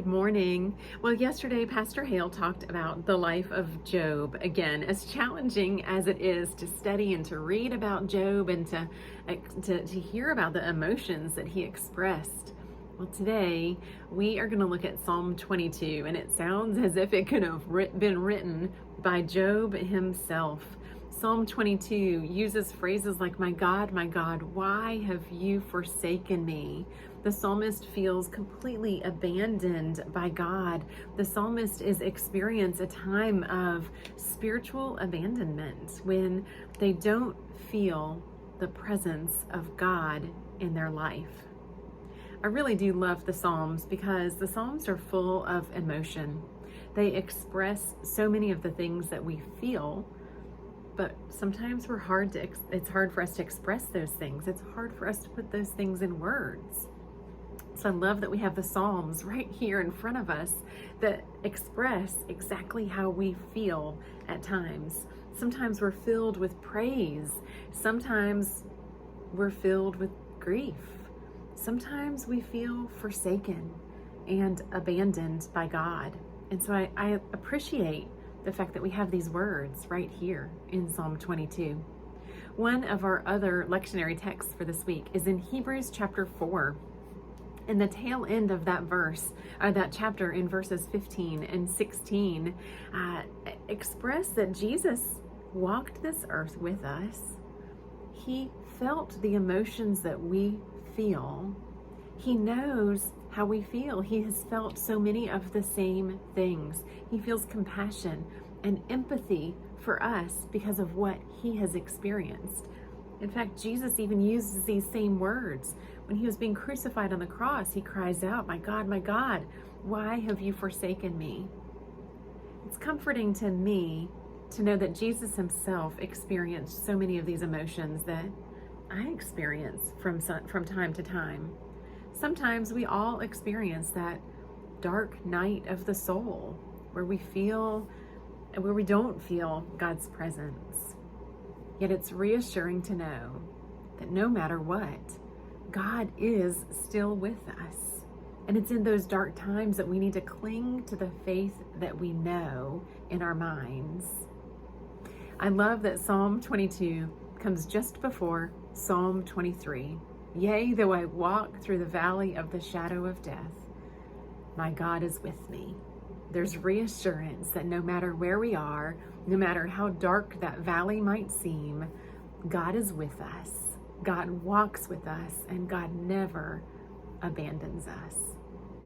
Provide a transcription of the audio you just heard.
Good morning. Well, yesterday, Pastor Hale talked about the life of Job. Again, as challenging as it is to study and to read about Job and to hear about the emotions that he expressed. Well, today we are going to look at Psalm 22, and it sounds as if it could have been written by Job himself. Psalm 22 uses phrases like, my God, why have you forsaken me? The psalmist feels completely abandoned by God. The psalmist is experiencing a time of spiritual abandonment when they don't feel the presence of God in their life. I really do love the Psalms because the Psalms are full of emotion. They express so many of the things that we feel, but sometimes it's hard for us to express those things. It's hard for us to put those things in words. So I love that we have the Psalms right here in front of us that express exactly how we feel at times. Sometimes we're filled with praise. Sometimes we're filled with grief. Sometimes we feel forsaken and abandoned by God. And so I appreciate the fact that we have these words right here in Psalm 22. One of our other lectionary texts for this week is in Hebrews chapter 4. In the tail end of that chapter in verses 15 and 16, express that Jesus walked this earth with us. He felt the emotions that we feel. He knows how we feel. He has felt so many of the same things. He feels compassion and empathy for us because of what he has experienced. In fact, Jesus even uses these same words. When he was being crucified on the cross, he cries out, my God, why have you forsaken me? It's comforting to me to know that Jesus himself experienced so many of these emotions that I experience from time to time. Sometimes we all experience that dark night of the soul where we don't feel God's presence. Yet it's reassuring to know that no matter what, God is still with us. And it's in those dark times that we need to cling to the faith that we know in our minds. I love that Psalm 22 comes just before Psalm 23. Yea, though I walk through the valley of the shadow of death, my God is with me. There's reassurance that no matter where we are, no matter how dark that valley might seem, God is with us. God walks with us, and God never abandons us.